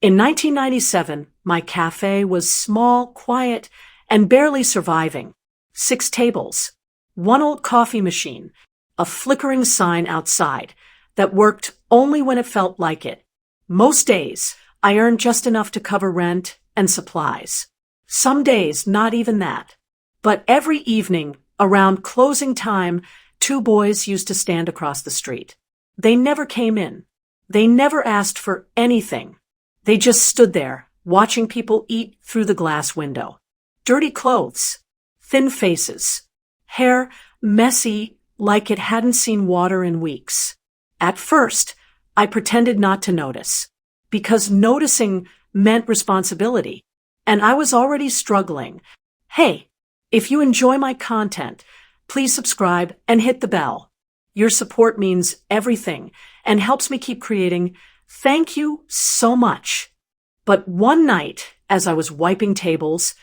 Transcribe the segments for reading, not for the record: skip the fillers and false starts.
In 1997, my cafe was small, quiet, and barely surviving. 6 tables, 1 old coffee machine, a flickering sign outside that worked only when it felt like it. Most days, I earned just enough to cover rent and supplies. Some days, not even that. But every evening, around closing time, 2 boys used to stand across the street. They never came in. They never asked for anything. They just stood there, watching people eat through the glass window. Dirty clothes, thin faces, hair messy like it hadn't seen water in weeks. At first, I pretended not to notice, because noticing meant responsibility, and I was already struggling. Hey, if you enjoy my content, please subscribe and hit the bell. Your support means everything and helps me keep creating. Thank you so much. But one night, as I was wiping tables,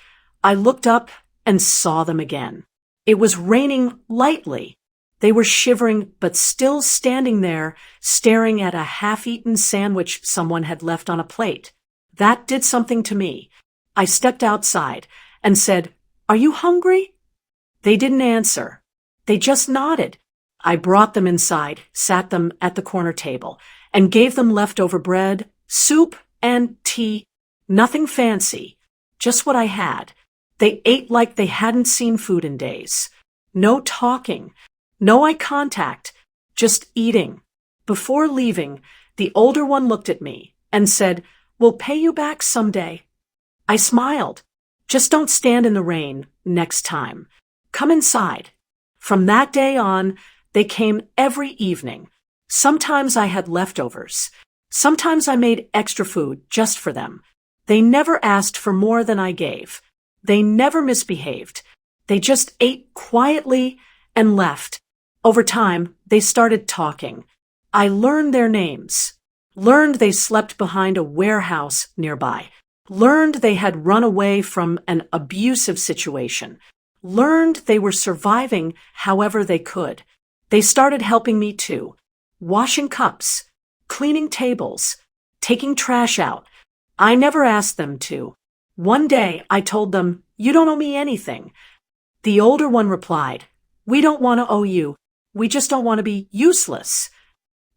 I looked up and saw them again. It was raining lightly. They were shivering but still standing there, staring at a half-eaten sandwich someone had left on a plate. That did something to me. I stepped outside and said, "Are you hungry?" They didn't answer. They just nodded. I brought them inside, sat them at the corner table, and gave them leftover bread, soup, and tea. Nothing fancy, just what I had. They ate like they hadn't seen food in days. No talking, no eye contact, just eating. Before leaving, the older one looked at me and said, "We'll pay you back someday." I smiled. "Just don't stand in the rain next time. Come inside." From that day on, they came every evening. Sometimes I had leftovers. Sometimes I made extra food just for them. They never asked for more than I gave. They never misbehaved. They just ate quietly and left. Over time, they started talking. I learned their names. Learned they slept behind a warehouse nearby. Learned they had run away from an abusive situation. Learned they were surviving however they could. They started helping me too. Washing cups, cleaning tables, taking trash out. I never asked them to. One day I told them, "You don't owe me anything." The older one replied, "We don't want to owe you. We just don't want to be useless."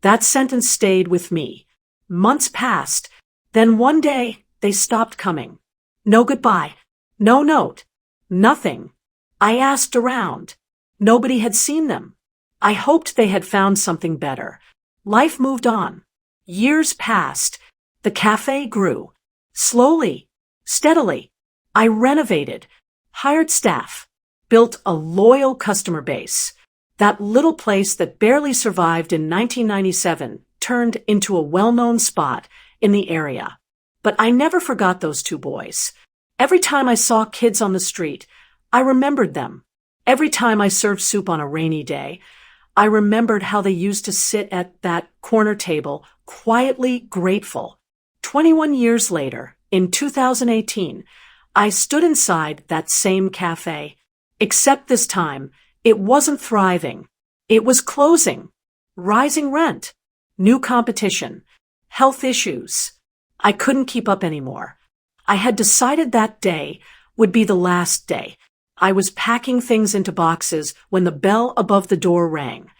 That sentence stayed with me. Months passed. Then one day they stopped coming. No goodbye. No note. Nothing. I asked around. Nobody had seen them. I hoped they had found something better. Life moved on. Years passed. The cafe grew. Slowly, steadily. I renovated, hired staff, built a loyal customer base. That little place that barely survived in 1997 turned into a well-known spot in the area. But I never forgot those 2 boys. Every time I saw kids on the street, I remembered them. Every time I served soup on a rainy day, I remembered how they used to sit at that corner table, quietly grateful. 21 years later, in 2018, I stood inside that same cafe. Except this time, it wasn't thriving. It was closing. Rising rent. New competition. Health issues. I couldn't keep up anymore. I had decided that day would be the last day. I was packing things into boxes when the bell above the door rang.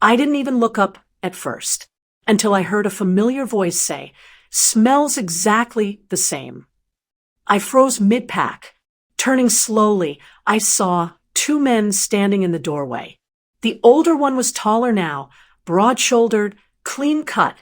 I didn't even look up at first, until I heard a familiar voice say, "Smells exactly the same." I froze mid-pack. Turning slowly, I saw 2 men standing in the doorway. The older one was taller now, broad-shouldered, clean-cut.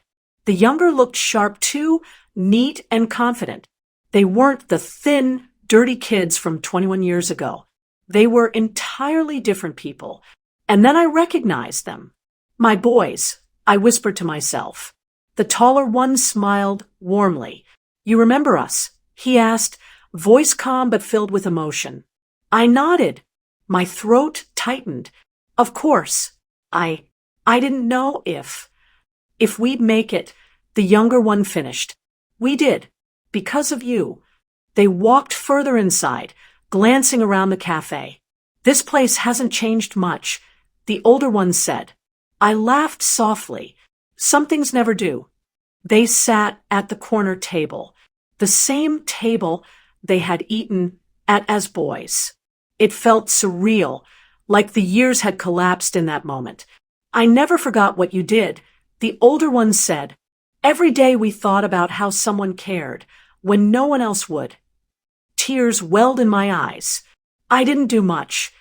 The younger looked sharp too, neat and confident. They weren't the thin, dirty kids from 21 years ago. They were entirely different people. And then I recognized them. "My boys," I whispered to myself. The taller one smiled warmly. "You remember us?" he asked, voice calm but filled with emotion. I nodded. My throat tightened. Of course. I didn't know if we'd make it. The younger one finished. "We did. Because of you." They walked further inside, glancing around the cafe. "This place hasn't changed much," the older one said. I laughed softly. Some things never do. They sat at the corner table. the same table they had eaten at as boys. It felt surreal, like the years had collapsed in that moment. "I never forgot what you did," the older one said. "Every day we thought about how someone cared, when no one else would." Tears welled in my eyes. "I didn't do much,"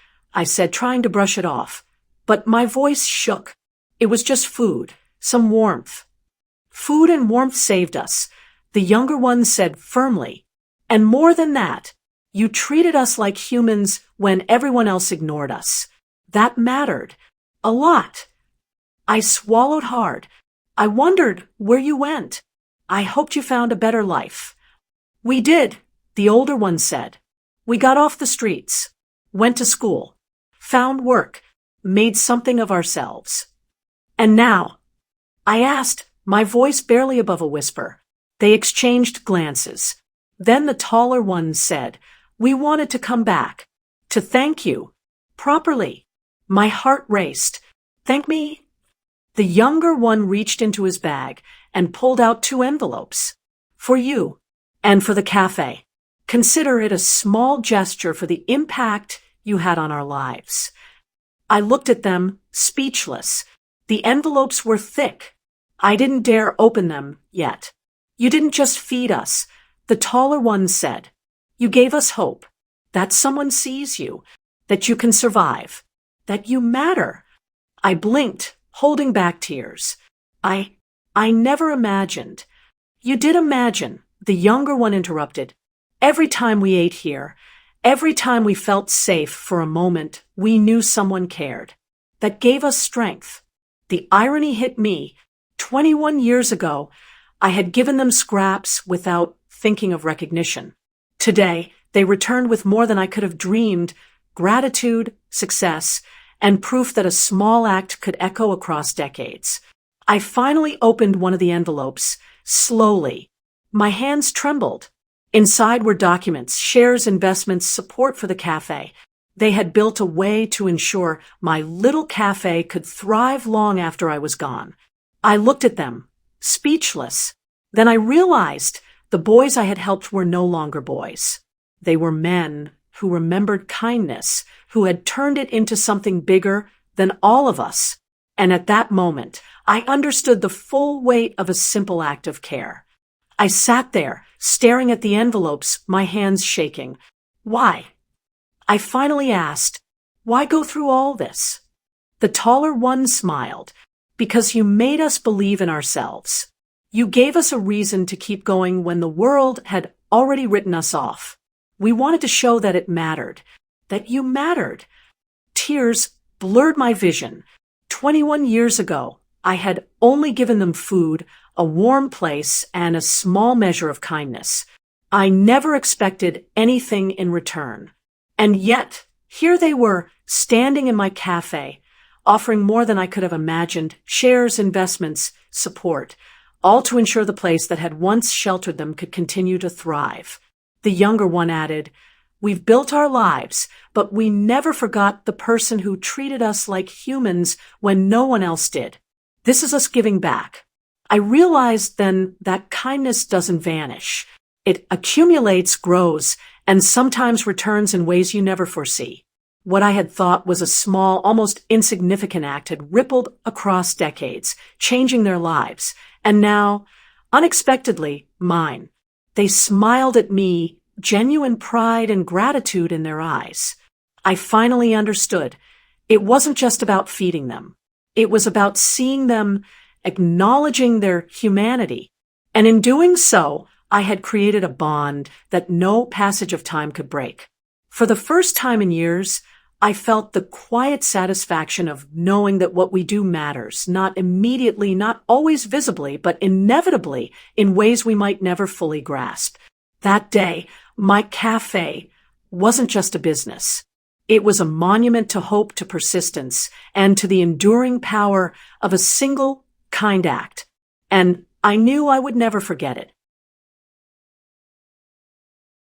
I said, trying to brush it off. But my voice shook. "It was just food, some warmth." "Food and warmth saved us," the younger one said firmly. "And more than that, you treated us like humans when everyone else ignored us. That mattered. A lot." I swallowed hard. "I wondered where you went. I hoped you found a better life." "We did," the older one said. "We got off the streets, went to school, found work, made something of ourselves." "And now?" I asked, my voice barely above a whisper. They exchanged glances. Then the taller one said, "We wanted to come back, to thank you, properly." My heart raced. "Thank me?" The younger one reached into his bag and pulled out 2 envelopes. "For you, and for the cafe. Consider it a small gesture for the impact you had on our lives." I looked at them, speechless. The envelopes were thick. I didn't dare open them yet. "You didn't just feed us," the taller one said. "You gave us hope, that someone sees you, that you can survive, that you matter." I blinked, holding back tears. I never imagined." "You did imagine," the younger one interrupted. "Every time we ate here, every time we felt safe for a moment, we knew someone cared. That gave us strength." The irony hit me. 21 years ago, I had given them scraps without thinking of recognition. Today, they returned with more than I could have dreamed: gratitude, success, and proof that a small act could echo across decades. I finally opened one of the envelopes, slowly. My hands trembled. Inside were documents, shares, investments, support for the cafe. They had built a way to ensure my little cafe could thrive long after I was gone. I looked at them, speechless. Then I realized the boys I had helped were no longer boys. They were men who remembered kindness, who had turned it into something bigger than all of us. And at that moment, I understood the full weight of a simple act of care. I sat there, staring at the envelopes, my hands shaking. "Why?" I finally asked, "Why go through all this?" The taller one smiled. "Because you made us believe in ourselves. You gave us a reason to keep going when the world had already written us off. We wanted to show that it mattered, that you mattered." Tears blurred my vision. 21 years ago, I had only given them food, a warm place, and a small measure of kindness. I never expected anything in return. And yet, here they were, standing in my cafe, offering more than I could have imagined: shares, investments, support, all to ensure the place that had once sheltered them could continue to thrive. The younger one added, "We've built our lives, but we never forgot the person who treated us like humans when no one else did. This is us giving back." I realized then that kindness doesn't vanish. It accumulates, grows, and sometimes returns in ways you never foresee. What I had thought was a small, almost insignificant act had rippled across decades, changing their lives. And now, unexpectedly, mine. They smiled at me, genuine pride and gratitude in their eyes. I finally understood. It wasn't just about feeding them. It was about seeing them, acknowledging their humanity. And in doing so, I had created a bond that no passage of time could break. For the first time in years, I felt the quiet satisfaction of knowing that what we do matters, not immediately, not always visibly, but inevitably in ways we might never fully grasp. That day, my cafe wasn't just a business. It was a monument to hope, to persistence, and to the enduring power of a single kind act. And I knew I would never forget it.